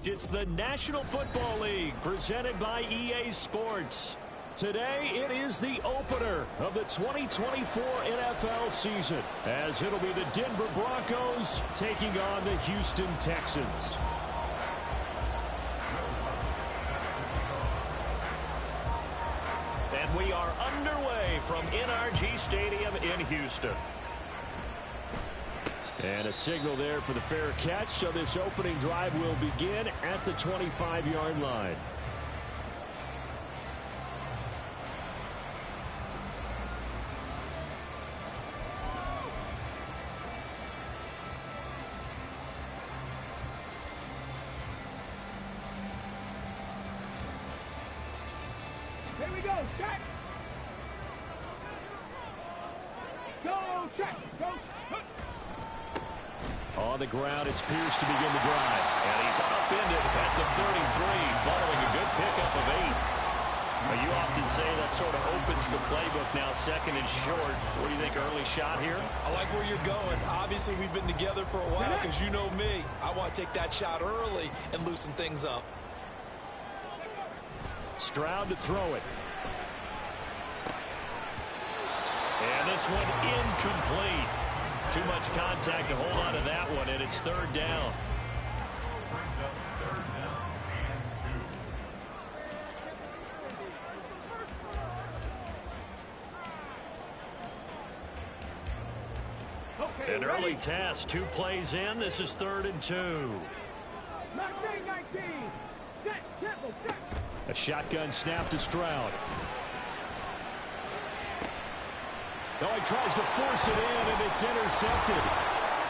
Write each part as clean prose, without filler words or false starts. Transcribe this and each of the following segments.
It's the National Football League presented by EA Sports. Today, it is the opener of the 2024 NFL season, as it'll be the Denver Broncos taking on the Houston Texans. And we are underway from NRG Stadium in Houston. And a signal there for the fair catch, so this opening drive will begin at the 25-yard line. Here we go, check! Go, check! Go! On the ground, it's Pierce to begin the drive. And he's upended at the 33, following a good pickup of 8. You often say that sort of opens the playbook now, second and short. What do you think, early shot here? I like where you're going. Obviously, we've been together for a while because you know me. I want to take that shot early and loosen things up. Stroud to throw it. And this one incomplete. Too much contact to hold on to that one, and it's third down. Okay, An early task, 2 plays in. This is 3rd and 2. 19. Set, triple, set. A shotgun snap to Stroud. Oh, he tries to force it in, and it's intercepted.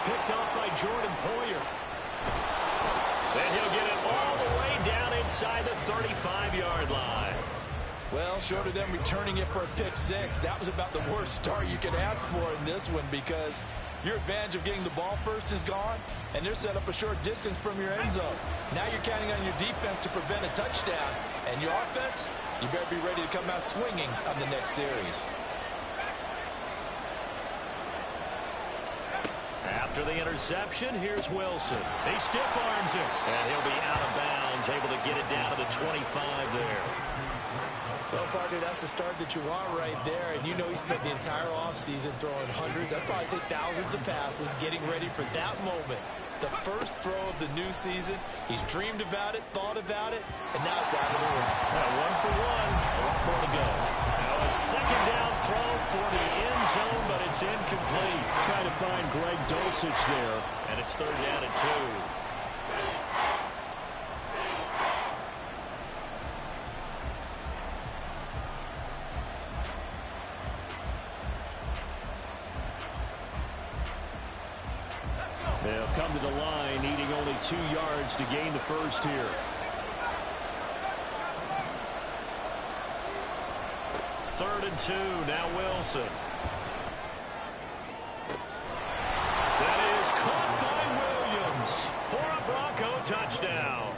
Picked off by Jordan Poyer. And he'll get it all the way down inside the 35-yard line. Well, short of them returning it for a pick 6, that was about the worst start you could ask for in this one, because your advantage of getting the ball first is gone, and they're set up a short distance from your end zone. Now you're counting on your defense to prevent a touchdown, and your offense, you better be ready to come out swinging on the next series. After the interception, here's Wilson. He stiff arms him, and he'll be out of bounds, able to get it down to the 25 there. Well, partner, that's the start that you want right there. And you know he spent the entire offseason throwing hundreds, I'd probably say thousands of passes, getting ready for that moment. The first throw of the new season. He's dreamed about it, thought about it, and now it's out of the way. One for one, a lot more to go. Now a second down throw for the end zone, but it's incomplete. Trying to find Greg Dulcich there, and it's 3rd down and 2. They'll come to the line, needing only 2 yards to gain the first here. Third and 2, now Wilson. That is caught by Williams for a Bronco touchdown.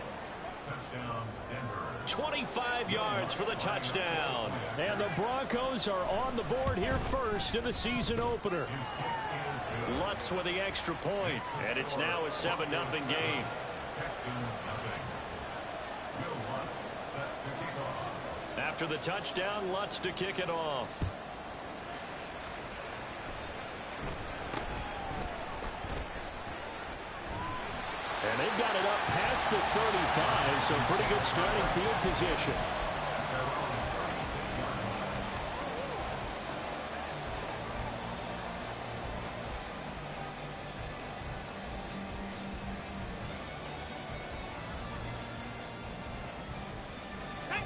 25 yards for the touchdown. And the Broncos are on the board here first in the season opener. Lutz with the extra point, and it's now a 7-0 game. After the touchdown, Lutz to kick it off. And they've got it up past the 35, so pretty good starting field position.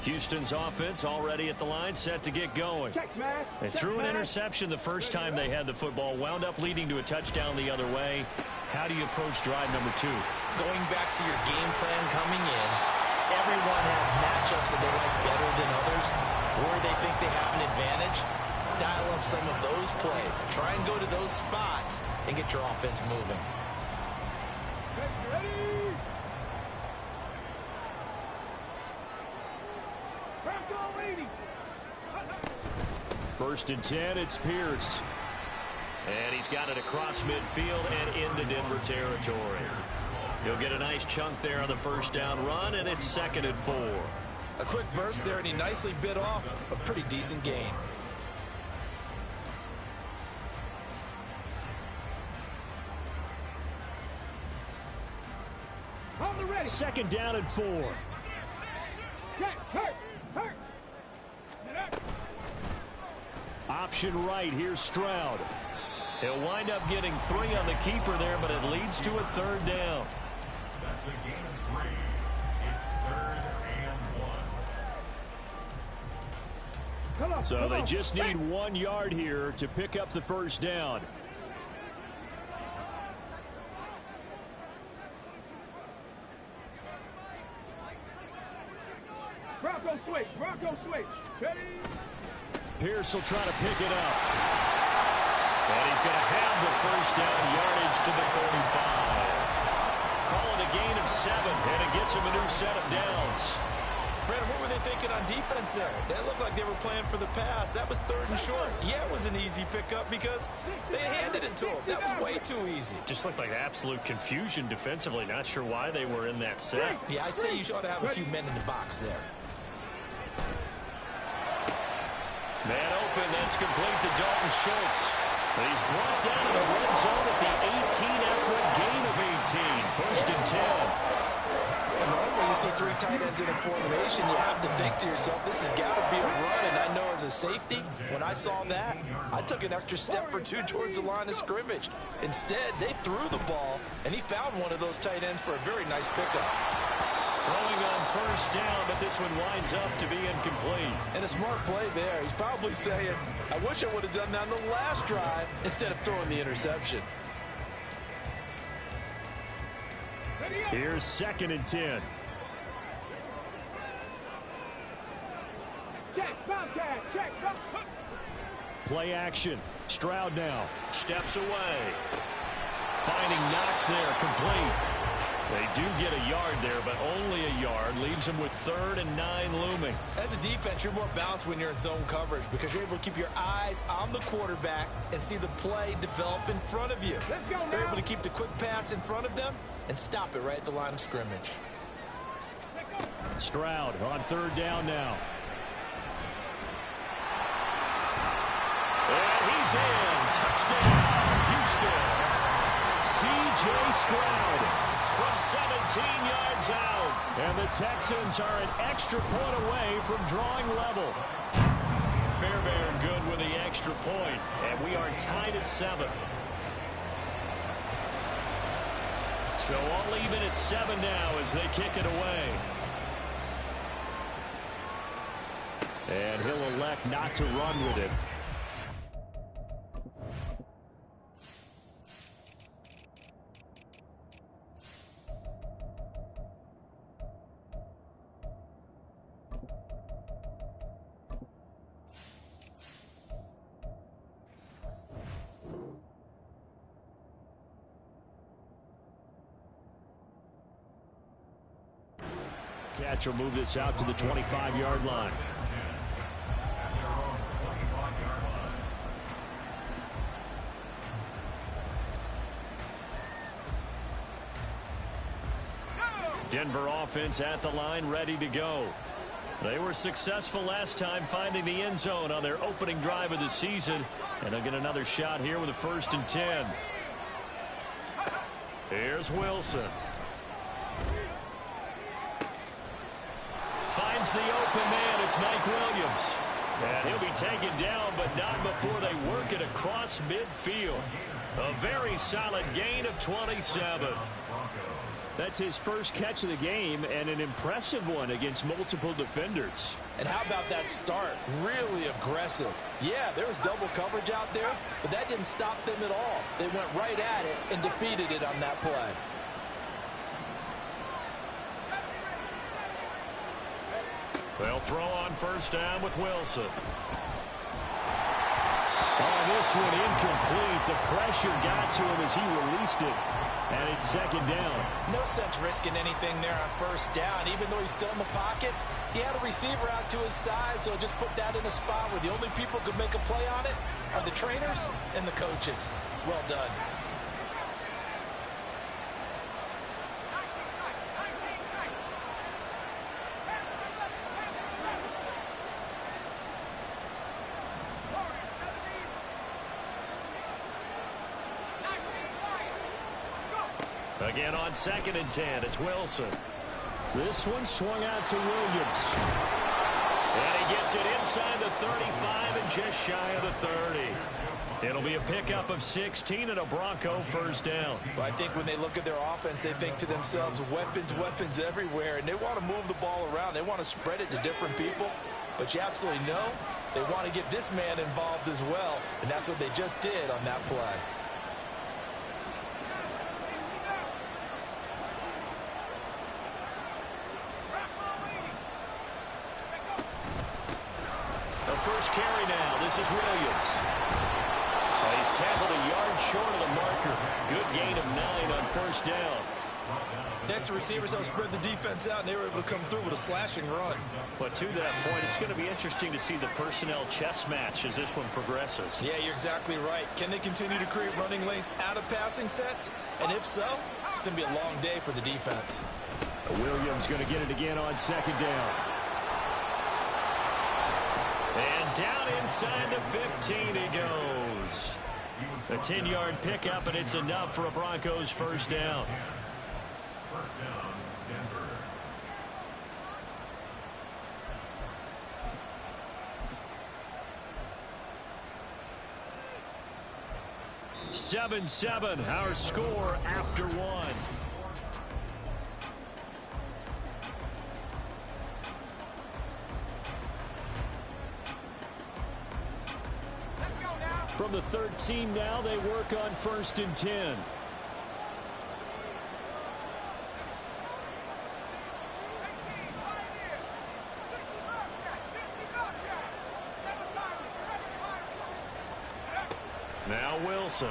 Houston's offense already at the line, set to get going. They threw an interception the first time they had the football, wound up leading to a touchdown the other way. How do you approach drive number 2? Going back to your game plan coming in, everyone has matchups that they like better than others, or they think they have an advantage. Dial up some of those plays. Try and go to those spots and get your offense moving. Ready? First and 10, it's Pierce. And he's got it across midfield and into Denver territory. He'll get a nice chunk there on the first down run, and it's 2nd and 4. A quick burst there, and he nicely bit off a pretty decent gain. On the ready. 2nd down and 4. Check. Hurt. Get up. Option right, here's Stroud. He'll wind up getting 3 on the keeper there, but it leads to a 3rd down. That's a gain of 3. It's 3rd and 1. Come on. So they just need 1 yard here to pick up the first down. Bronco switch. Ready. Pierce will try to pick it up. And he's going to have the first down, yardage to the 45. Call it a gain of 7, and it gets him a new set of downs. Brandon, what were they thinking on defense there? That looked like they were playing for the pass. That was 3rd and short. Yeah, it was an easy pickup because they handed it to him. That was way too easy. Just looked like absolute confusion defensively. Not sure why they were in that set. Yeah, I'd say you ought to have a few men in the box there. Man open, that's complete to Dalton Schultz. But he's brought down to the red zone at the 18 after a gain of 18. 1st and 10. Normally you see 3 tight ends in a formation, you have to think to yourself, this has got to be a run, and I know as a safety, when I saw that, I took an extra step or 2 towards the line of scrimmage. Instead, they threw the ball, and he found one of those tight ends for a very nice pickup. Throwing on 1st down, but this one winds up to be incomplete. And a smart play there. He's probably saying, I wish I would have done that on the last drive instead of throwing the interception. Here's 2nd and 10. Check. Bobcat. Check. Play action. Stroud now. Steps away. Finding Knox there. Complete. They do get a yard there, but only a yard. Leaves them with 3rd and 9 looming. As a defense, you're more balanced when you're in zone coverage because you're able to keep your eyes on the quarterback and see the play develop in front of you. Let's go now. You're able to keep the quick pass in front of them and stop it right at the line of scrimmage. Stroud on 3rd down now. And he's in. Touchdown, Houston. C.J. Stroud from 17 yards out. And the Texans are an extra point away from drawing level. Fairbairn good with the extra point. And we are tied at 7. So all even at 7 now as they kick it away. And he'll elect not to run with it. Catch will move this out to the 25-yard line. Denver offense at the line, ready to go. They were successful last time finding the end zone on their opening drive of the season, and they'll get another shot here with a 1st and 10. Here's Wilson. Finds the open man. It's Mike Williams. And he'll be taken down, but not before they work it across midfield. A very solid gain of 27. That's his first catch of the game, and an impressive one against multiple defenders. And how about that start? Really aggressive. Yeah, there was double coverage out there, but that didn't stop them at all. They went right at it and defeated it on that play. They'll throw on 1st down with Wilson. Oh, this one incomplete. The pressure got to him as he released it. And it's 2nd down. No sense risking anything there on 1st down. Even though he's still in the pocket, he had a receiver out to his side, so just put that in a spot where the only people who could make a play on it are the trainers and the coaches. Well done. Again on 2nd and 10, it's Wilson. This one swung out to Williams. And he gets it inside the 35 and just shy of the 30. It'll be a pickup of 16 and a Bronco first down. Well, I think when they look at their offense, they think to themselves, weapons, weapons everywhere, and they want to move the ball around. They want to spread it to different people, but you absolutely know they want to get this man involved as well, and that's what they just did on that play. The first carry now. This is Williams. He's tackled a yard short of the marker. Good gain of 9 on first down. Next receivers help spread the defense out, and they were able to come through with a slashing run. But to that point, it's going to be interesting to see the personnel chess match as this one progresses. Yeah, you're exactly right. Can they continue to create running lanes out of passing sets? And if so, it's going to be a long day for the defense. Williams going to get it again on 2nd down. And down inside the 15 he goes. A 10-yard pickup, and it's enough for a Broncos first down. First down, Denver. 7-7, our score after 1. From the 13 now, they work on 1st and 10. Now Wilson.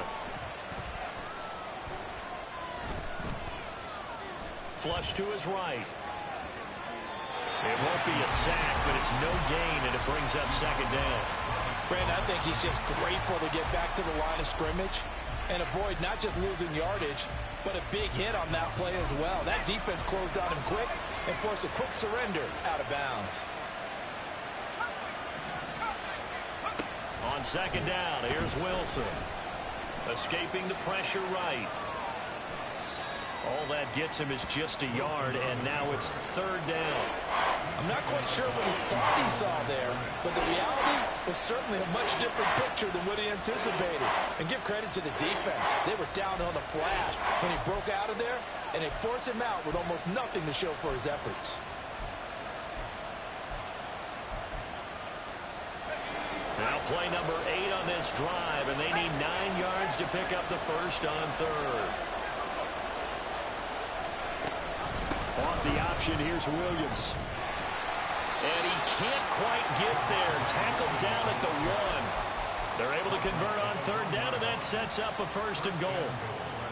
Flush to his right. It won't be a sack, but it's no gain, and it brings up 2nd down. Brandon, I think he's just grateful to get back to the line of scrimmage and avoid not just losing yardage, but a big hit on that play as well. That defense closed on him quick and forced a quick surrender out of bounds. On 2nd down, here's Wilson. Escaping the pressure right. All that gets him is just a yard, and now it's 3rd down. I'm not quite sure what he thought he saw there, but the reality was certainly a much different picture than what he anticipated. And give credit to the defense. They were down on the flash when he broke out of there, and they forced him out with almost nothing to show for his efforts. Now play number 8 on this drive, and they need 9 yards to pick up the first on 3rd. Off the option, here's Williams. And he can't quite get there. Tackled down at the 1. They're able to convert on 3rd down, and that sets up a 1st and goal.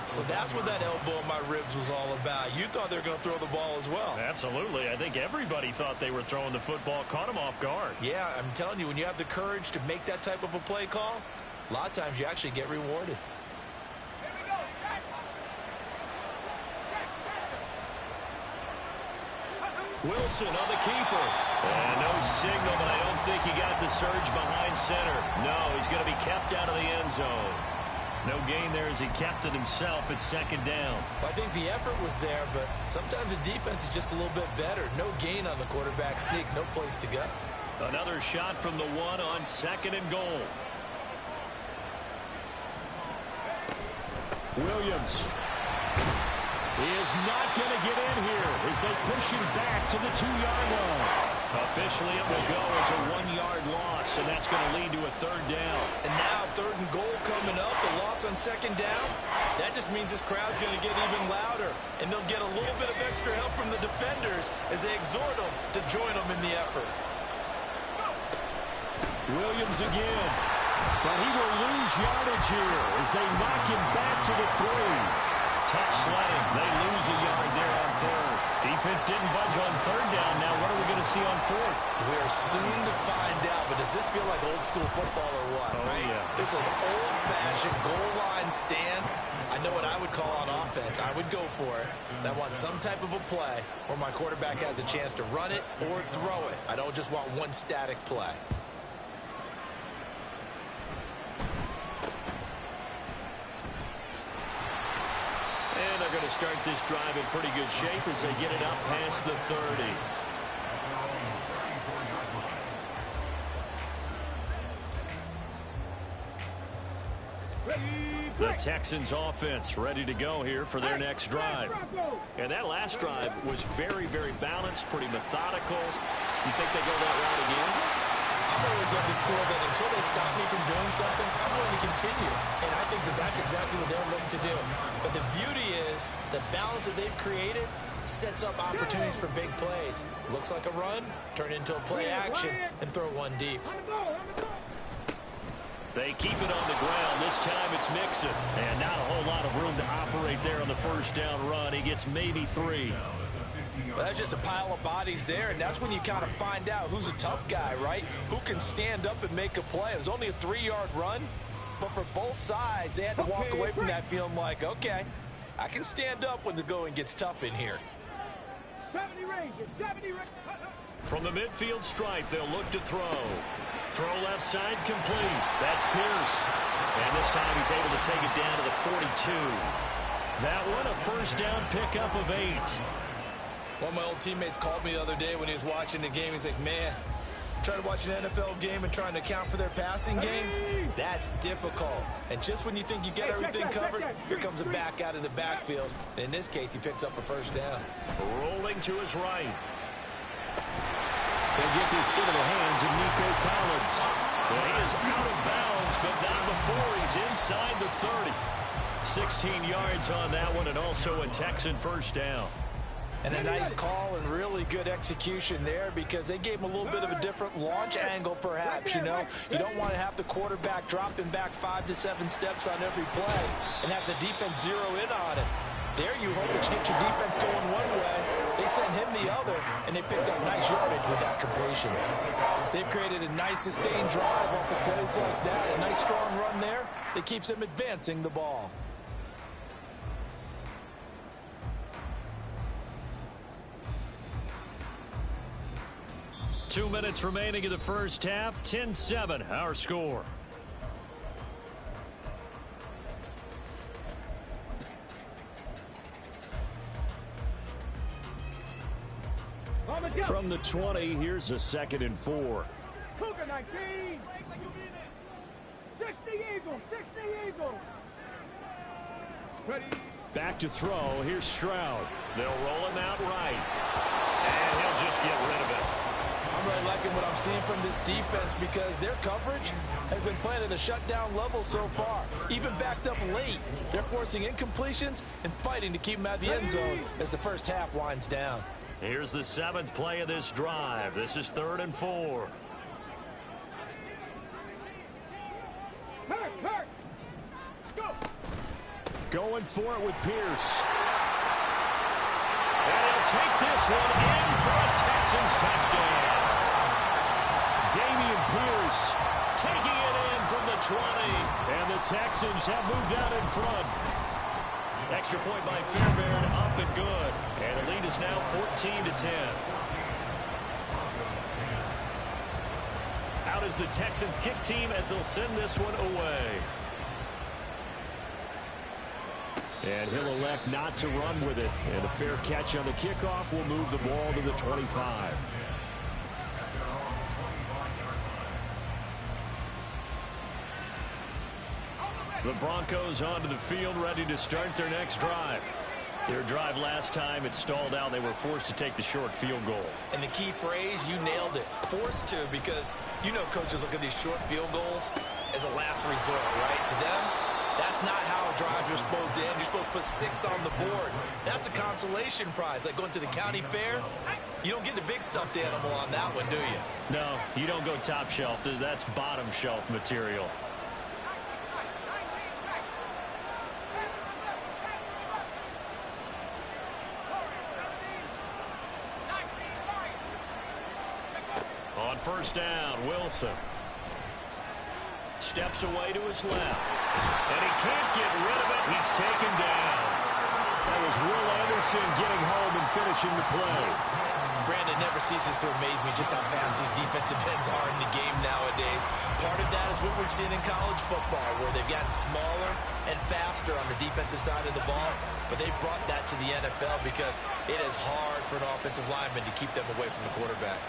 So that's what that elbow in my ribs was all about. You thought they were going to throw the ball as well. Absolutely. I think everybody thought they were throwing the football, caught him off guard. Yeah, I'm telling you, when you have the courage to make that type of a play call, a lot of times you actually get rewarded. Wilson on the keeper. And no signal, but I don't think he got the surge behind center. No, he's going to be kept out of the end zone. No gain there as he kept it himself at 2nd down. Well, I think the effort was there, but sometimes the defense is just a little bit better. No gain on the quarterback sneak, no place to go. Another shot from the 1 on 2nd and goal. Williams. He is not going to get in here as they push him back to the 2-yard line. Officially, it will go as a 1-yard loss, and that's going to lead to a 3rd down. And now 3rd and goal coming up, the loss on 2nd down. That just means this crowd's going to get even louder, and they'll get a little bit of extra help from the defenders as they exhort them to join them in the effort. Williams again. But he will lose yardage here as they knock him back to the 3. Tough sledding. They lose a yard there on 3rd. Defense didn't budge on 3rd down. Now what are we going to see on 4th? We're soon to find out, but does this feel like old school football or what? Oh, right? Yeah. It's an old-fashioned goal line stand. I know what I would call on offense. I would go for it. And I want some type of a play where my quarterback has a chance to run it or throw it. I don't just want one static play. And they're going to start this drive in pretty good shape as they get it up past the 30. The Texans offense ready to go here for their next drive. And that last drive was very, very balanced, pretty methodical. You think they go that route again? I'm always of the school that until they stop me from doing something, I'm going to continue. And I think that that's exactly what they're looking to do. But the beauty is the balance that they've created sets up opportunities for big plays. Looks like a run, turn into a play action, and throw one deep. They keep it on the ground. This time it's Mixon. And not a whole lot of room to operate there on the first down run. He gets maybe 3. Well, that's just a pile of bodies there, and that's when you kind of find out who's a tough guy, right? Who can stand up and make a play. It was only a 3-yard run, but for both sides, they had to walk away from that feeling like, okay, I can stand up when the going gets tough in here. 70 Rangers, 70 Rangers. From the midfield stripe, they'll look to throw. Throw left side complete. That's Pierce. And this time he's able to take it down to the 42. That one, a first down pickup of 8. One of my old teammates called me the other day when he was watching the game. He's like, man, trying to watch an NFL game and trying to account for their passing game, that's difficult. And just when you think you get everything covered, here comes a back out of the backfield. And in this case, he picks up a first down. Rolling to his right. They'll get this into the hands of Nico Collins. Well, he is out of bounds, but not before he's inside the 30. 16 yards on that one, and also a Texan first down. And a nice call and really good execution there because they gave him a little bit of a different launch angle perhaps, you know. You don't want to have the quarterback dropping back 5 to 7 steps on every play and have the defense zero in on it. There you hope that you get your defense going one way. They sent him the other, and they picked up nice yardage with that completion. They've created a nice sustained drive off of plays like that. A nice strong run there that keeps them advancing the ball. Two minutes remaining in the first half. 10-7, our score. From the 20, here's a 2nd and 4. Cougar 19. 60 Eagles, 60 Eagles. Ready. Back to throw. Here's Stroud. They'll roll him out right. And he'll just get rid of it. I'm really liking what I'm seeing from this defense because their coverage has been playing at a shutdown level so far. Even backed up late, they're forcing incompletions and fighting to keep them out of the end zone as the first half winds down. Here's the 7th play of this drive. This is 3rd and 4. Hurt. Go. Going for it with Pierce. And he'll take this one in for a Texans touchdown. Damian Pierce taking it in from the 20. And the Texans have moved out in front. Extra point by Fairbairn, up and good. And the lead is now 14-10. Out is the Texans kick team as they'll send this one away. And he'll elect not to run with it. And a fair catch on the kickoff will move the ball to the 25. The Broncos onto the field, ready to start their next drive. Their drive last time, it stalled out. They were forced to take the short field goal. And the key phrase, you nailed it. Forced to, because you know coaches look at these short field goals as a last resort, right? To them, that's not how drives are supposed to end. You're supposed to put 6 on the board. That's a consolation prize. Like going to the county fair, you don't get the big stuffed animal on that one, do you? No, you don't go top shelf. That's bottom shelf material. On first down, Wilson steps away to his left, and he can't get rid of it. He's taken down. That was Will Anderson getting home and finishing the play. Brandon, never ceases to amaze me just how fast these defensive ends are in the game nowadays. Part of that is what we've seen in college football, where they've gotten smaller and faster on the defensive side of the ball, but they brought that to the NFL because it is hard for an offensive lineman to keep them away from the quarterback.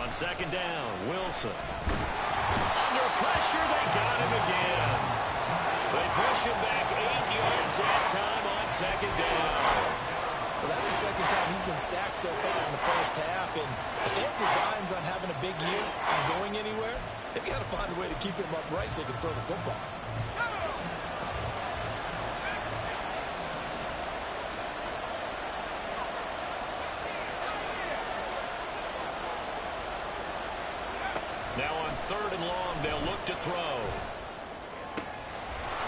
On second down, Wilson. Under pressure, they got him again. They push him back 8 yards that time on second down. Well, that's the second time he's been sacked so far in the first half. And if they have designs on having a big year and going anywhere, they've got to find a way to keep him upright so they can throw the football. Now on third and long, they'll look to throw.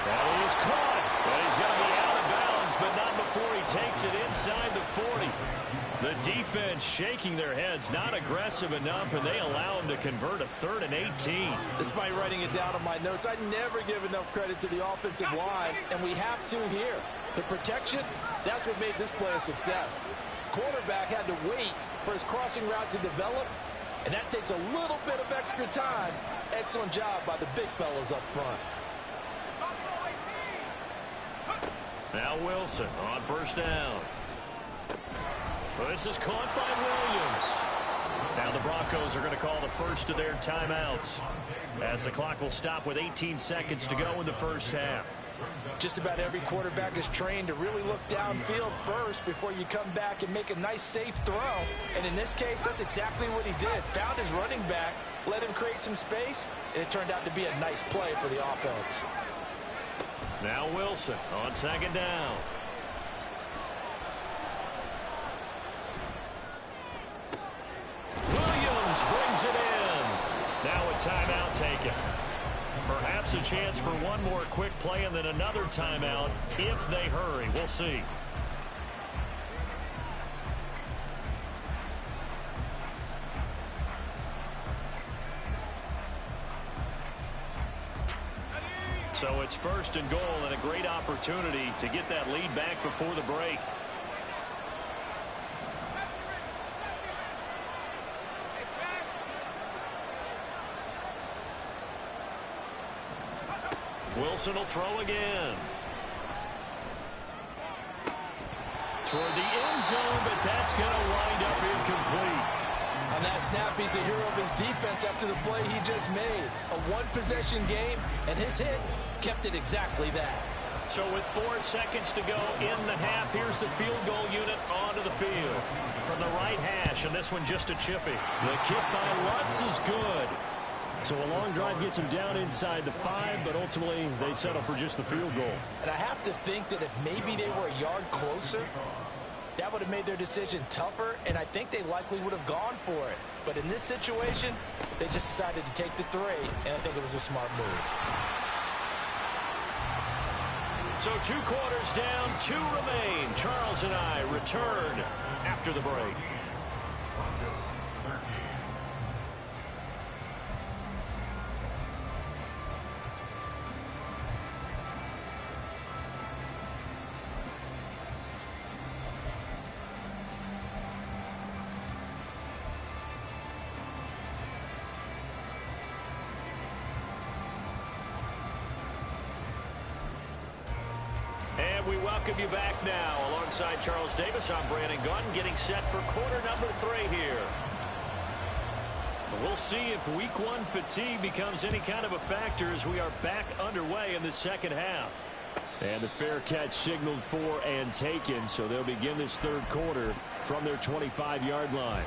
That is caught. But he's going to be out of bounds, but not before he takes it inside the 40. The defense shaking their heads, not aggressive enough, and they allow him to convert a 3rd and 18. Despite writing it down on my notes, I never give enough credit to the offensive line, and we have to here. The protection, that's what made this play a success. Quarterback had to wait for his crossing route to develop, and that takes a little bit of extra time. Excellent job by the big fellas up front. Now Wilson on first down. This is caught by Williams. Now the Broncos are going to call the first of their timeouts, as the clock will stop with 18 seconds to go in the first half. Just about every quarterback is trained to really look downfield first before you come back and make a nice, safe throw. And in this case, that's exactly what he did. Found his running back, let him create some space, and it turned out to be a nice play for the offense. Now Wilson on second down. Williams brings it in. Now a timeout taken. Perhaps a chance for one more quick play and then another timeout if they hurry. We'll see. So it's first and goal and a great opportunity to get that lead back before the break. Wilson will throw again. Toward the end zone, but that's going to wind up incomplete. On that snap, he's a hero of his defense after the play he just made. A one-possession game, and his hit kept it exactly that. So with 4 seconds to go in the half, here's the field goal unit onto the field. From the right hash, and this one just a chippy. The kick by Lutz is good. So a long drive gets him down inside the 5, but ultimately they settle for just the field goal. And I have to think that if maybe they were a yard closer, that would have made their decision tougher, and I think they likely would have gone for it. But in this situation, they just decided to take the 3, and I think it was a smart move. So 2 quarters down, 2 remain. Charles and I return after the break. We welcome you back now. Alongside Charles Davis, I'm Brandon Gunn, getting set for quarter number 3 here. We'll see if week 1 fatigue becomes any kind of a factor as we are back underway in the second half. And the fair catch signaled for and taken, so they'll begin this 3rd quarter from their 25-yard line.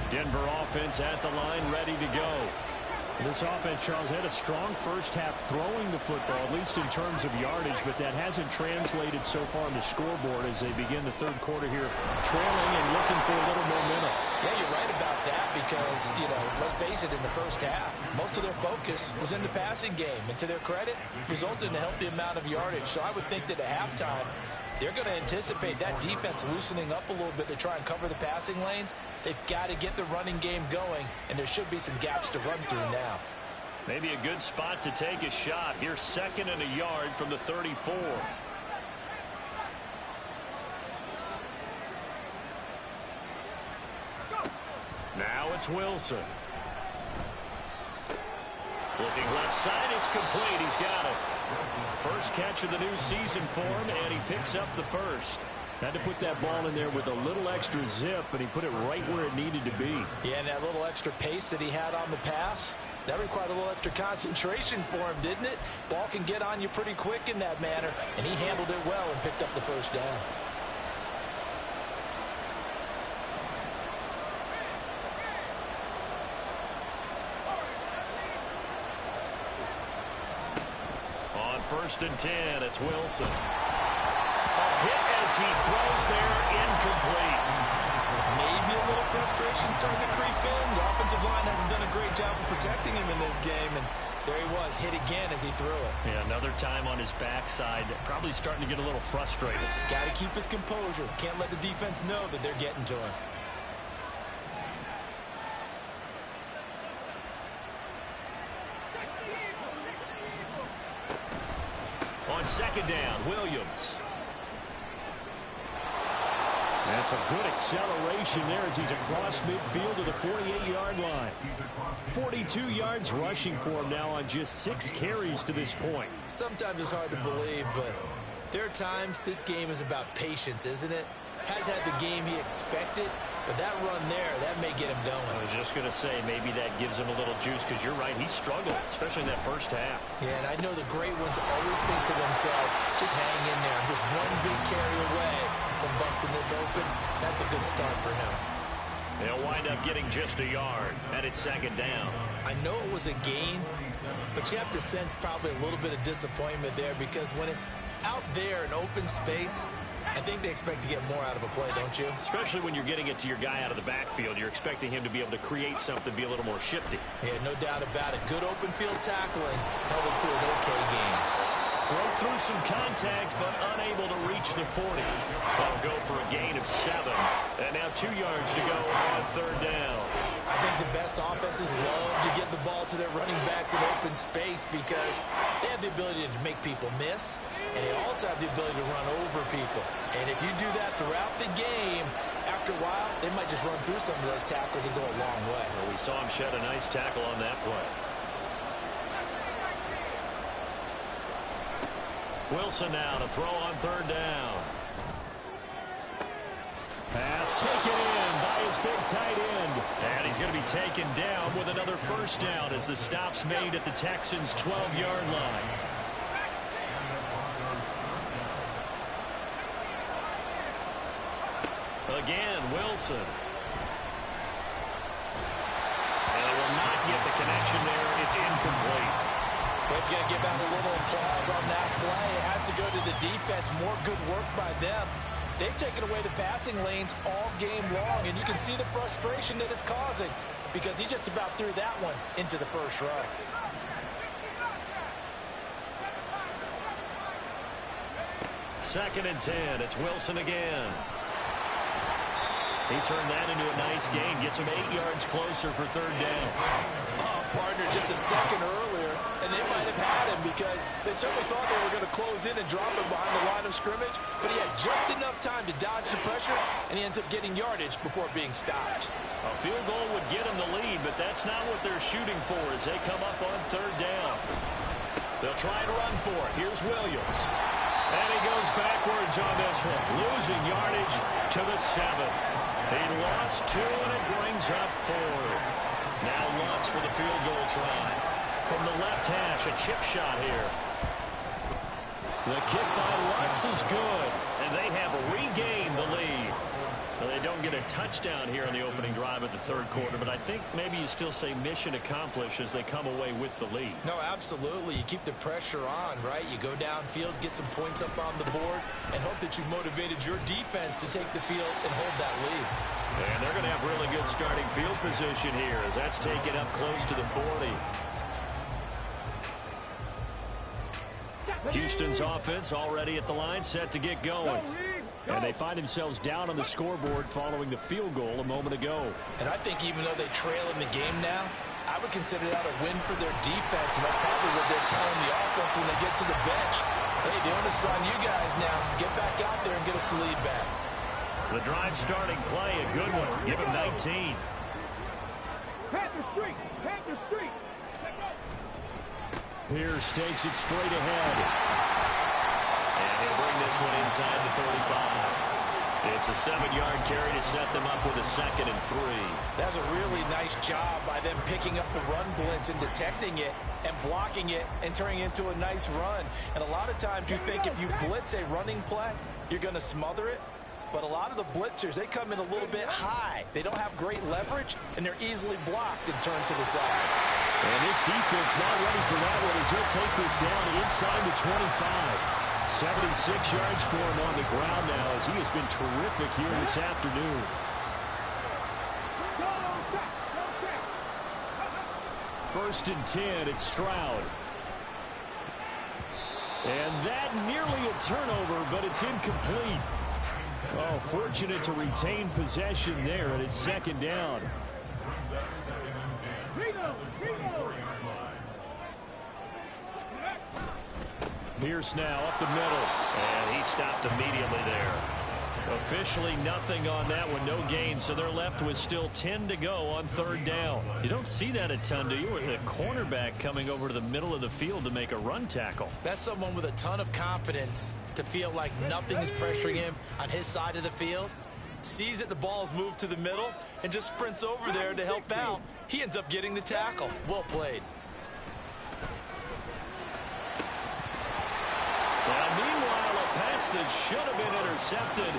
Denver offense at the line, ready to go. This offense, Charles, had a strong first half throwing the football, at least in terms of yardage, but that hasn't translated so far on the scoreboard as they begin the 3rd quarter here, trailing and looking for a little momentum. Yeah, you're right about that because, you know, let's face it, in the first half, most of their focus was in the passing game. And to their credit, resulted in a healthy amount of yardage. So I would think that at halftime, they're going to anticipate that defense loosening up a little bit to try and cover the passing lanes. They've got to get the running game going, and there should be some gaps to run through now. Maybe a good spot to take a shot. Here's 2nd and a yard from the 34. Now it's Wilson. Looking left side, it's complete. He's got it. First catch of the new season for him, and he picks up the first. Had to put that ball in there with a little extra zip, and he put it right where it needed to be. Yeah, and that little extra pace that he had on the pass, that required a little extra concentration for him, didn't it? Ball can get on you pretty quick in that manner, and he handled it well and picked up the first down. On 1st and 10, it's Wilson. A hit as he throws there, incomplete. Maybe a little frustration starting to creep in. The offensive line hasn't done a great job of protecting him in this game, and there he was, hit again as he threw it. Yeah, another time on his backside, probably starting to get a little frustrated. Got to keep his composure. Can't let the defense know that they're getting to him. On 2nd down, Williams. That's a good acceleration there as he's across midfield to the 48-yard line. 42 yards rushing for him now on just 6 carries to this point. Sometimes it's hard to believe, but there are times this game is about patience, isn't it? Has had the game he expected, but that run there, that may get him going. I was just going to say, maybe that gives him a little juice, because you're right, he struggled, especially in that first half. Yeah, and I know the great ones always think to themselves, just hang in there. I'm just one big carry away from busting this open. That's a good start for him. They'll wind up getting just a yard, and it's 2nd down. I know it was a gain, but you have to sense probably a little bit of disappointment there, because when it's out there in open space, I think they expect to get more out of a play, don't you? Especially when you're getting it to your guy out of the backfield. You're expecting him to be able to create something, be a little more shifty. Yeah, no doubt about it. Good open field tackling, held it to an okay game. Broke through some contact, but unable to reach the 40. That'll go for a gain of 7. And now 2 yards to go on 3rd down. I think the best offenses love to get the ball to their running backs in open space because they have the ability to make people miss, and they also have the ability to run over people. And if you do that throughout the game, after a while, they might just run through some of those tackles and go a long way. Well, we saw him shed a nice tackle on that play. Wilson now to throw on 3rd down. Pass taken in by his big tight end. And he's going to be taken down with another first down as the stop's made at the Texans' 12-yard line. Again, Wilson. And they will not get the connection there. It's incomplete. We've got to give out a little applause on that play. It has to go to the defense. More good work by them. They've taken away the passing lanes all game long, and you can see the frustration that it's causing because he just about threw that one into the first row. Second and 10. It's Wilson again. He turned that into a nice gain. Gets him 8 yards closer for 3rd down. Oh, partner, just a second earlier, and they might have had him because they certainly thought they were going to close in and drop him behind the line of scrimmage, but he had just enough time to dodge the pressure, and he ends up getting yardage before being stopped. A field goal would get him the lead, but that's not what they're shooting for as they come up on 3rd down. They'll try and run for it. Here's Williams. And he goes backwards on this one, losing yardage to the 7. He lost 2, and it brings up 4th. Now Lutz for the field goal try. From the left hash, a chip shot here. The kick by Lutz is good, and they have regained the lead. Well, they don't get a touchdown here in the opening drive of the 3rd quarter, but I think maybe you still say mission accomplished as they come away with the lead. No, absolutely. You keep the pressure on, right? You go downfield, get some points up on the board, and hope that you motivated your defense to take the field and hold that lead. And they're going to have really good starting field position here as that's taken up close to the 40. Houston's offense already at the line, set to get going. And they find themselves down on the scoreboard following the field goal a moment ago. And I think even though they trail in the game now, I would consider that a win for their defense, and that's probably what they're telling the offense when they get to the bench. Hey, the onus is on you guys now. Get back out there and get us the lead back. The drive starting play, a good one. Give him 19. Panther Street! Panther Street! Pierce takes it straight ahead. And he'll bring this one inside the 35. It's a 7-yard carry to set them up with a 2nd and 3. That's a really nice job by them picking up the run blitz and detecting it and blocking it and turning it into a nice run. And a lot of times you think if you blitz a running play, you're going to smother it. But a lot of the blitzers, they come in a little bit high. They don't have great leverage, and they're easily blocked and turned to the side. And this defense not ready for that one as he'll take this down inside the 25. 76 yards for him on the ground now as he has been terrific here this afternoon. First and 10, it's Stroud. And that nearly a turnover, but it's incomplete. Oh, fortunate to retain possession there, and it's 2nd down. Pierce now up the middle, and he stopped immediately there. Officially nothing on that one, no gain, so they're left with still 10 to go on 3rd down. You don't see that a ton, do you? With a cornerback coming over to the middle of the field to make a run tackle. That's someone with a ton of confidence to feel like nothing is pressuring him on his side of the field. Sees that the ball's moved to the middle and just sprints over there to help out. He ends up getting the tackle. Well played. Now, meanwhile, a pass that should have been intercepted,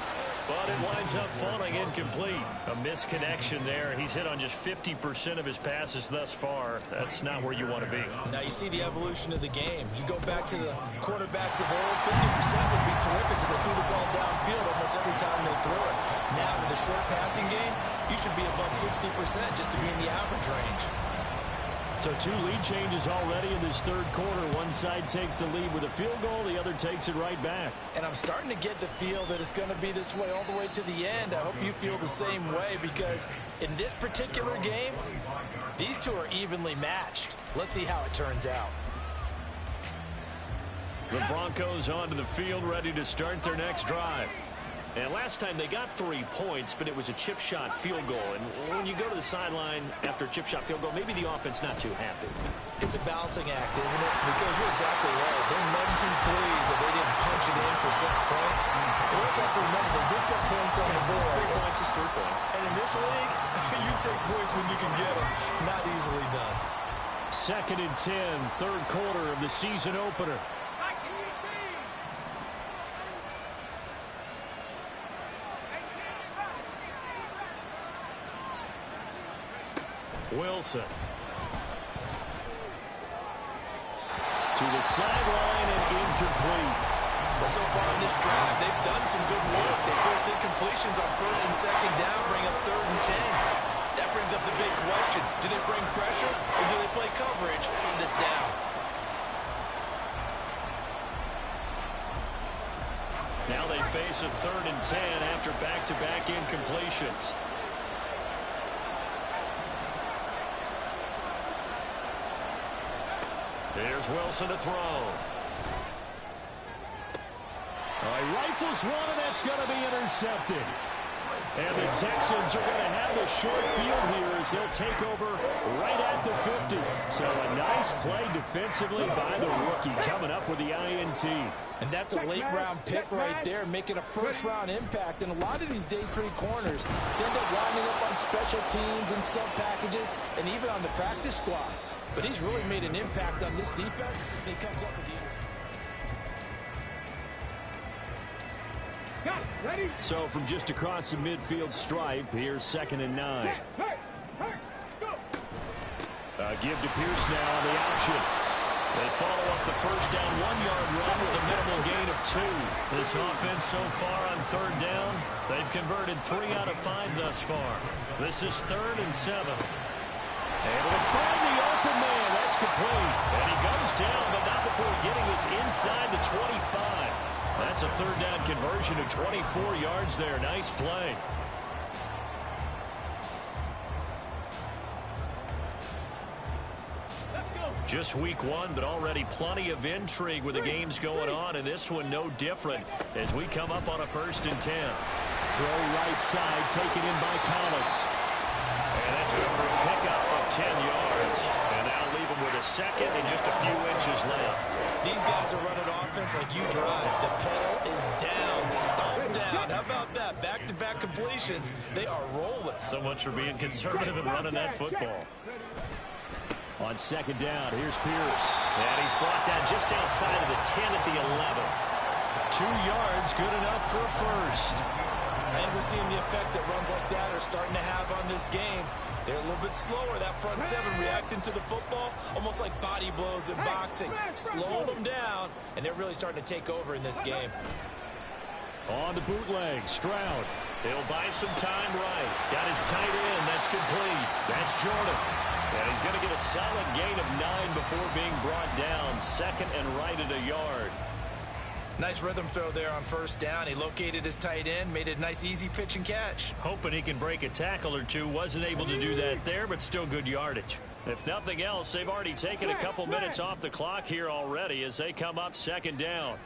but it winds up falling incomplete. A misconnection there. He's hit on just 50% of his passes thus far. That's not where you want to be. Now you see the evolution of the game. You go back to the quarterbacks of old, 50% would be terrific because they threw the ball downfield almost every time they threw it. Now with the short passing game, you should be above 60% just to be in the average range. So 2 lead changes already in this 3rd quarter. One side takes the lead with a field goal. The other takes it right back. And I'm starting to get the feel that it's going to be this way all the way to the end. I hope you feel the same way because in this particular game, these two are evenly matched. Let's see how it turns out. The Broncos onto the field ready to start their next drive. And last time they got 3 points, but it was a chip shot field goal. And when you go to the sideline after a chip shot field goal, maybe the offense not too happy. It's a balancing act, isn't it? Because you're exactly right. They're none too pleased that they didn't punch it in for 6 points. But let's have to remember, they did put points on the board. 3 points is 3 points. And in this league, you take points when you can get them. Not easily done. 2nd and 10, 3rd quarter of the season opener. Wilson. To the sideline and incomplete. But so far in this drive, they've done some good work. They force incompletions on 1st and 2nd down, bring up 3rd and 10. That brings up the big question. Do they bring pressure or do they play coverage on this down? Now they face a 3rd and 10 after back-to-back incompletions. There's Wilson to throw. Rifles one, and that's going to be intercepted. And the Texans are going to have the short field here as they'll take over right at the 50. So a nice play defensively by the rookie coming up with the INT. And that's a late-round pick right there, making a first-round impact. And a lot of these day 3 corners end up winding up on special teams and sub-packages and even on the practice squad. But he's really made an impact on this defense, and he comes up with the Got it. Ready? So from just across the midfield stripe, here's 2nd and 9. Hey, go. Give to Pierce now on the option. They follow up the first down 1-yard run with a minimal gain of 2. This offense so far on 3rd down, they've converted 3 out of 5 thus far. This is 3rd and 7. Able to find the open man. That's complete. And he goes down, but not before getting this inside the 25. That's a third down conversion of 24 yards there. Nice play. Just week one, but already plenty of intrigue with the games going on, and this one no different as we come up on a 1st and 10. Throw right side, taken in by Collins. And that's good for a pickup of 10 yards. And that'll leave him with a second and just a few inches left. These guys are running offense like you drive. The pedal is down, stomp down. How about that? Back-to-back completions. They are rolling. So much for being conservative and running that football. On 2nd down, here's Pierce. And he's brought down just outside of the 10 at the 11. 2 yards, good enough for a first. And we're seeing the effect that runs like that are starting to have on this game. They're a little bit slower, that front seven, reacting to the football, almost like body blows in boxing, slowing them down, and they're really starting to take over in this game. On the bootleg, Stroud. He'll buy some time right. Got his tight end. That's complete. That's Jordan. And he's going to get a solid gain of 9 before being brought down. 2nd and right at a yard. Nice rhythm throw there on 1st down. He located his tight end, made it a nice easy pitch and catch. Hoping he can break a tackle or two. Wasn't able to do that there, but still good yardage. If nothing else, they've already taken a couple minutes off the clock here already as they come up 2nd down.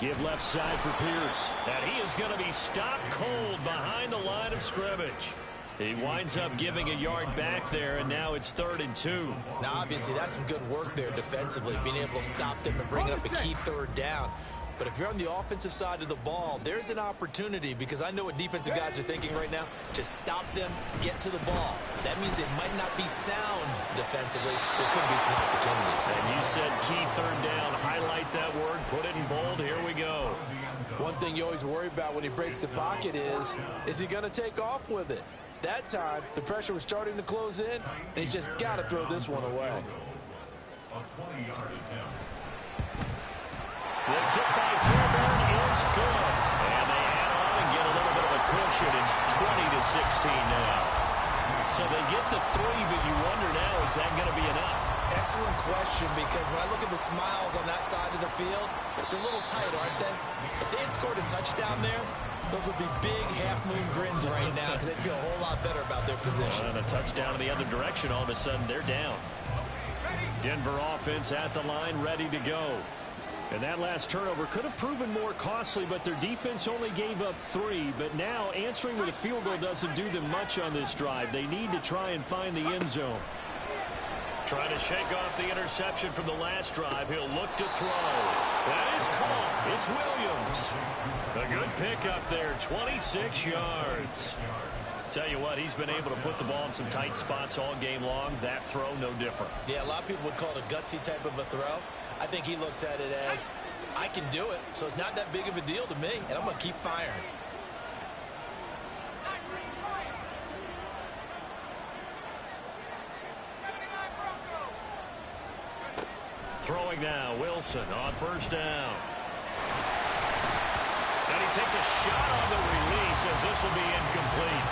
Give left side for Pierce. And he is going to be stopped cold behind the line of scrimmage. He winds up giving a yard back there, and now it's 3rd and 2. Now, obviously, that's some good work there defensively, being able to stop them and bring up a key 3rd down. But if you're on the offensive side of the ball, there's an opportunity, because I know what defensive guys are thinking right now. Just stop them, get to the ball. That means they might not be sound defensively. There could be some opportunities. And you said key 3rd down. Highlight that word. Put it in bold. Here we go. One thing you always worry about when he breaks the pocket is he going to take off with it? That time, the pressure was starting to close in, and he's just got to throw this one away. The kick by Fairbairn is good. And they add on and get a little bit of a cushion. It's 20-16 now. So they get to 3, but you wonder now, is that going to be enough? Excellent question, because when I look at the smiles on that side of the field, it's a little tight, aren't they? If they had scored a touchdown there, those would be big half-moon grins right now because they feel a whole lot better about their position. And a touchdown in the other direction, all of a sudden they're down. Denver offense at the line, ready to go. And that last turnover could have proven more costly, but their defense only gave up 3. But now answering with a field goal doesn't do them much on this drive. They need to try and find the end zone. Trying to shake off the interception from the last drive. He'll look to throw. That is caught. It's Williams. A good pickup there, 26 yards. Tell you what, he's been able to put the ball in some tight spots all game long. That throw, no different. Yeah, a lot of people would call it a gutsy type of a throw. I think he looks at it as, I can do it, so it's not that big of a deal to me, and I'm going to keep firing. Throwing now, Wilson on 1st down. And he takes a shot on the release as this will be incomplete.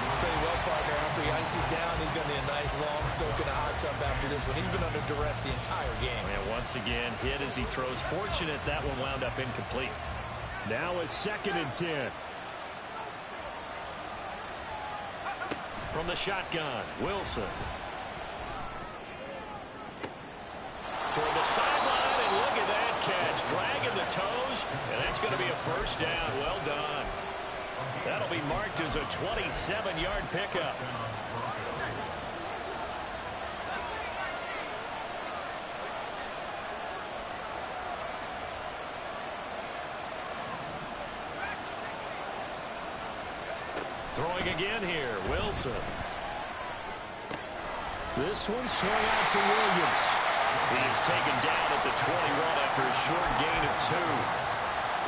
I'll tell you what, partner, after he ices down, he's going to need a nice long soak in a hot tub after this one. He's been under duress the entire game. And once again, hit as he throws. Fortunate that one wound up incomplete. Now a 2nd and 10. From the shotgun, Wilson. Toward the sideline, and look at that catch. Dragging the toes, and that's going to be a 1st down. Well done. That'll be marked as a 27-yard pickup. Throwing again here, Wilson. This one swung out to Williams. He is taken down at the 21 after a short gain of 2.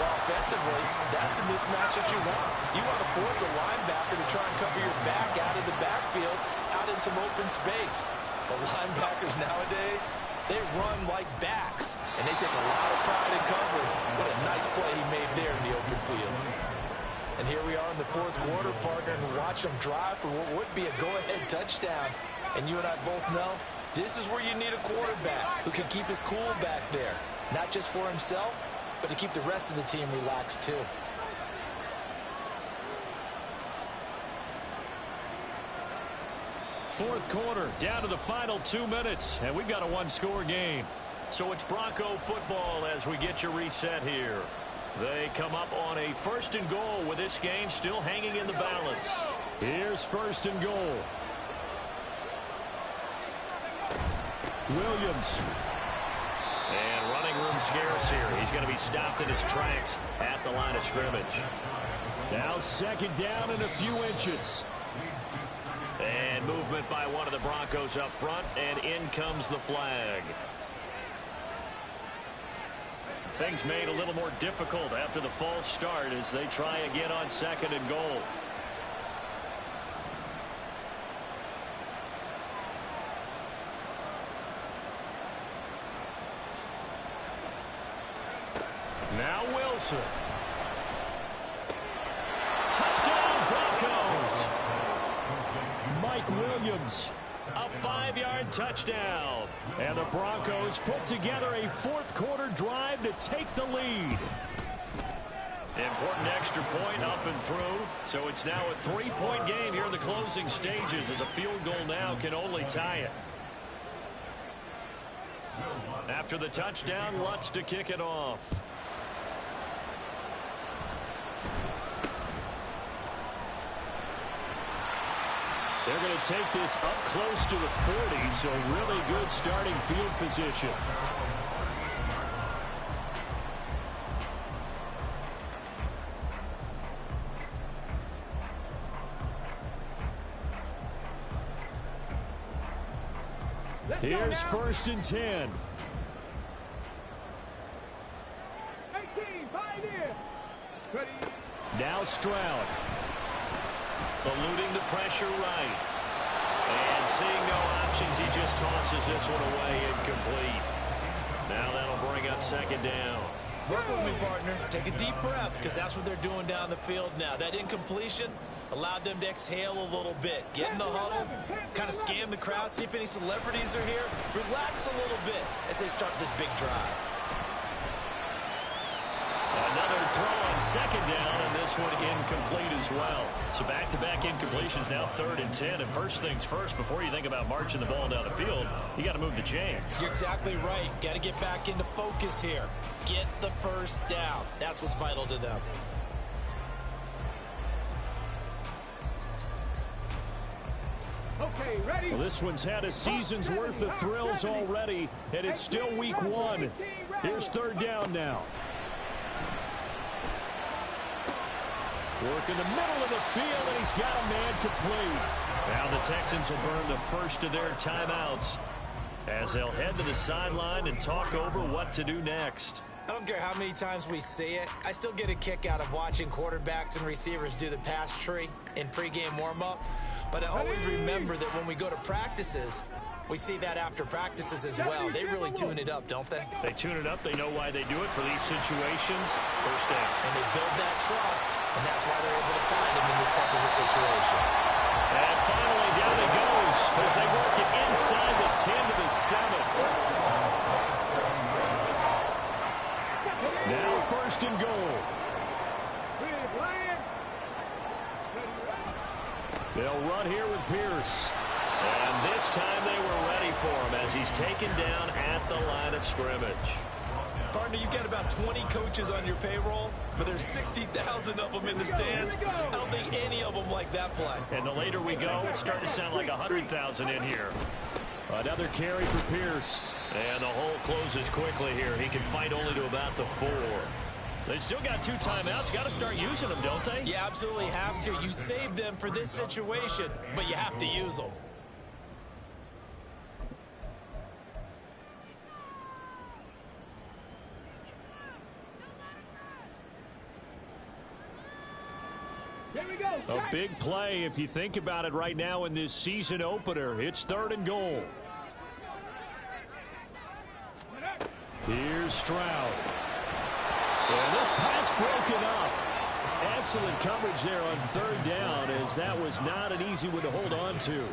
Well, offensively, that's the mismatch that you want. You want to force a linebacker to try and cover your back out of the backfield, out in some open space. The linebackers nowadays, they run like backs, and they take a lot of pride in covering. What a nice play he made there in the open field. And here we are in the fourth quarter, partner, and watch them drive for what would be a go-ahead touchdown. And you and I both know this is where you need a quarterback who can keep his cool back there. Not just for himself, but to keep the rest of the team relaxed too. Fourth quarter, down to the final 2 minutes, and we've got a one-score game. So it's Bronco football as we get your reset here. They come up on a first and goal with this game still hanging in the balance. Here's first and goal. Williams. And running room scarce here. He's going to be stopped in his tracks at the line of scrimmage. Now second down and a few inches. And movement by one of the Broncos up front, and in comes the flag. Things made a little more difficult after the false start as they try again on second and goal. Now Wilson. Touchdown Broncos. Mike Williams. A 5-yard touchdown. And the Broncos put together a fourth quarter drive to take the lead. Important extra point up and through. So it's now a 3-point game here in the closing stages as a field goal now can only tie it. After the touchdown, Lutz to kick it off. They're going to take this up close to the 40, so really good starting field position. Here's first and 10. 18, pioneer. Ready. Now Stroud. Eluding the pressure right. And seeing no options, he just tosses this one away incomplete. Now that'll bring up second down. Work with me, partner. Take a deep breath, because that's what they're doing down the field now. That incompletion allowed them to exhale a little bit. Get in the huddle, kind of scan the crowd, see if any celebrities are here. Relax a little bit as they start this big drive. Another throw on second down, and this one incomplete as well. So back-to-back incompletions, now 3rd and 10. And first things first, before you think about marching the ball down the field, you got to move the chains. You're exactly right. Got to get back into focus here. Get the first down. That's what's vital to them. Okay, ready. Well, this one's had a season's worth of thrills already, and it's still week 1. Here's third down now. Work in the middle of the field, and he's got a man complete. Now the Texans will burn the first of their timeouts as they'll head to the sideline and talk over what to do next. I don't care how many times we see it. I still get a kick out of watching quarterbacks and receivers do the pass tree in pregame warm-up. But I always remember that when we go to practices, we see that after practices as well. They really tune it up, don't they? They tune it up. They know why they do it for these situations. First down. And they build that trust, and that's why they're able to find him in this type of a situation. And finally, down he goes as they work it inside the 10 to the 7. Now first and goal. They'll run here with Pierce. And this time they were ready for him as he's taken down at the line of scrimmage. Partner, you've got about 20 coaches on your payroll, but there's 60,000 of them in the stands. I don't think any of them like that play. And the later we go, it's starting to sound like 100,000 in here. Another carry for Pierce. And the hole closes quickly here. He can fight only to about the 4. They still got 2 timeouts. Got to start using them, don't they? You absolutely have to. You save them for this situation, but you have to use them. Here we go. A big play if you think about it right now in this season opener. It's 3rd and goal. Here's Stroud. And this pass broken up. Excellent coverage there on third down, as that was not an easy one to hold on to.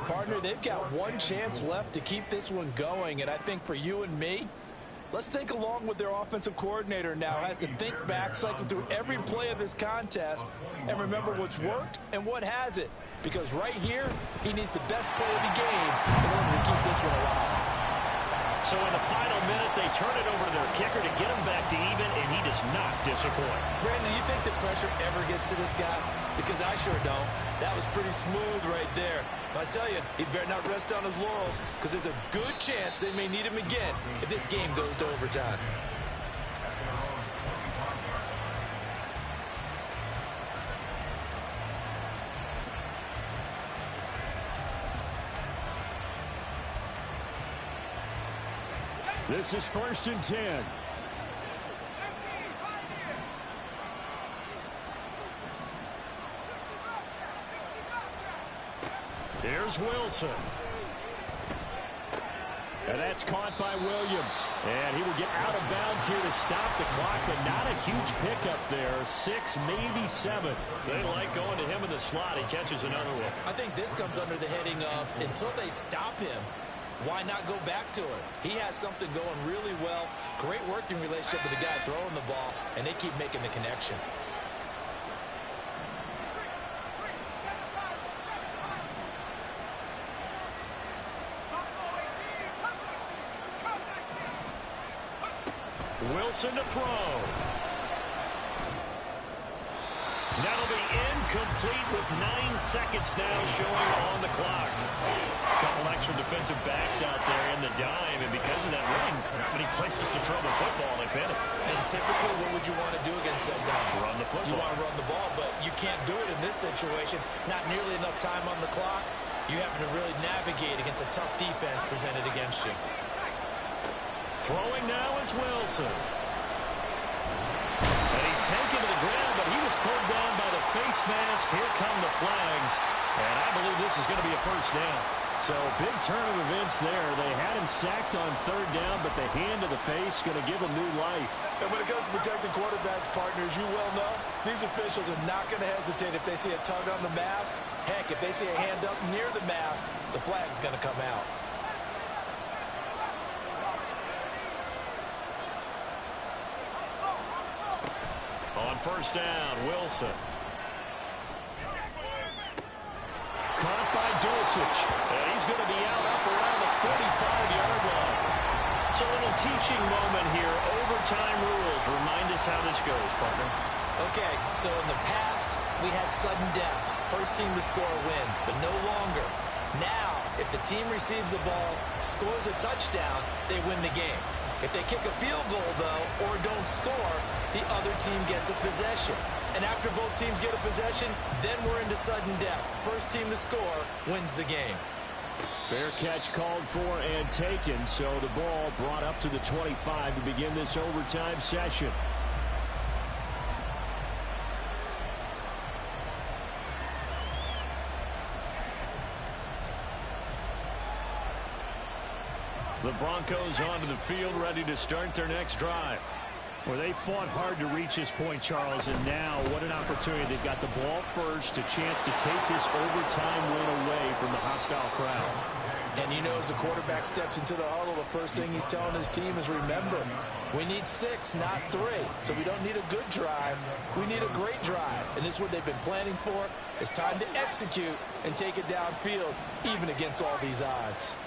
Partner, they've got one chance left to keep this one going, and I think for you and me, let's think along with their offensive coordinator now. Has to think back, cycle through every play of this contest, and remember what's worked and what hasn't. Because right here, he needs the best play of the game in order to keep this one alive. So in the final minute, they turn it over to their kicker to get him back to even, and he does not disappoint. Brandon, you think the pressure ever gets to this guy? Because I sure don't. That was pretty smooth right there. But I tell you, he better not rest on his laurels, because there's a good chance they may need him again if this game goes to overtime. This is 1st and 10. Here's Wilson. And that's caught by Williams. And he will get out of bounds here to stop the clock, but not a huge pickup there. 6, maybe 7. They like going to him in the slot. He catches another one. I think this comes under the heading of, until they stop him, why not go back to it? He has something going really well. Great working relationship with the guy throwing the ball, and they keep making the connection. Wilson to throw. That'll be incomplete with 9 seconds now showing on the clock. A couple extra defensive backs out there in the dime, and because of that, really not many places to throw the football. They've hit it. And typically, what would you want to do against that dime? Run the football. You want to run the ball, but you can't do it in this situation. Not nearly enough time on the clock. You have to really navigate against a tough defense presented against you. Throwing now is Wilson. And he's taken to the ground, but he was pulled down by the face mask. Here come the flags. And I believe this is going to be a first down. So big turn of events there. They had him sacked on third down, but the hand to the face going to give him new life. And when it comes to protecting quarterbacks, partners, you well know, these officials are not going to hesitate if they see a tug on the mask. Heck, if they see a hand up near the mask, the flag's going to come out. On first down, Wilson. Caught by Dulcich. And he's going to be out up around the 45-yard line. It's a little teaching moment here. Overtime rules. Remind us how this goes, partner. Okay, so in the past, we had sudden death. First team to score wins, but no longer. Now, if the team receives the ball, scores a touchdown, they win the game. If they kick a field goal, though, or don't score, the other team gets a possession. And after both teams get a possession, then we're into sudden death. First team to score wins the game. Fair catch called for and taken, so the ball brought up to the 25 to begin this overtime session. The Broncos onto the field, ready to start their next drive. Well, they fought hard to reach this point, Charles, and now what an opportunity. They've got the ball first, a chance to take this overtime win away from the hostile crowd. And you know, as the quarterback steps into the huddle, the first thing he's telling his team is, remember, we need 6, not 3. So we don't need a good drive. We need a great drive. And this is what they've been planning for. It's time to execute and take it downfield, even against all these odds.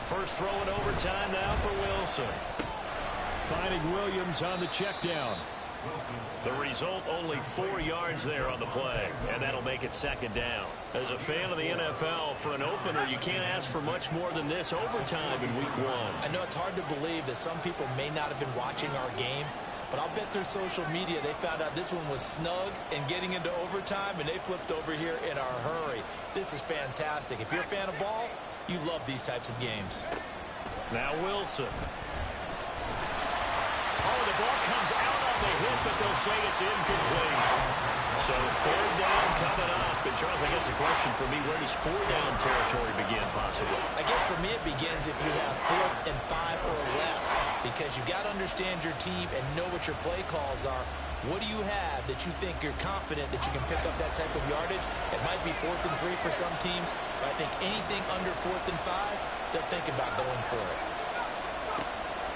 First throw in overtime now for Wilson. Finding Williams on the check down. The result, only 4 yards there on the play, and that'll make it second down. As a fan of the NFL, for an opener, you can't ask for much more than this overtime in week 1. I know it's hard to believe that some people may not have been watching our game, but I'll bet through social media they found out this one was snug and getting into overtime, and they flipped over here in a hurry. This is fantastic. If you're a fan of ball, you love these types of games. Now Wilson. Oh, the ball comes out on the hit, but they'll say it's incomplete. So third down coming up Charles, I guess the question for me, where does 4-down territory begin possibly? I guess for me it begins if you have 4th and 5 or less, because you've got to understand your team and know what your play calls are. What do you have that you think you're confident that you can pick up that type of yardage? It might be 4th and 3 for some teams, but I think anything under 4th and 5, they'll think about going for it.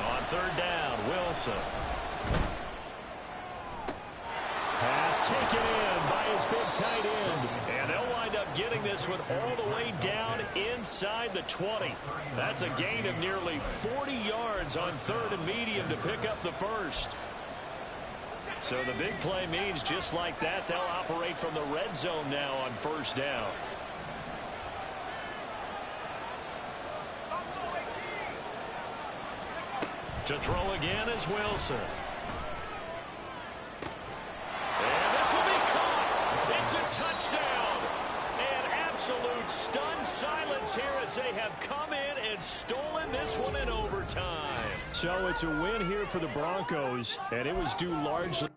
On 3rd down, Wilson. Pass taken in by his big tight end. And they'll wind up getting this one all the way down inside the 20. That's a gain of nearly 40 yards on 3rd and medium to pick up the first. So the big play means just like that, they'll operate from the red zone now on 1st down. To throw again is Wilson. And this will be caught. It's a touchdown. An absolute stunned silence here as they have come in and stolen this one in overtime. So it's a win here for the Broncos, and it was due largely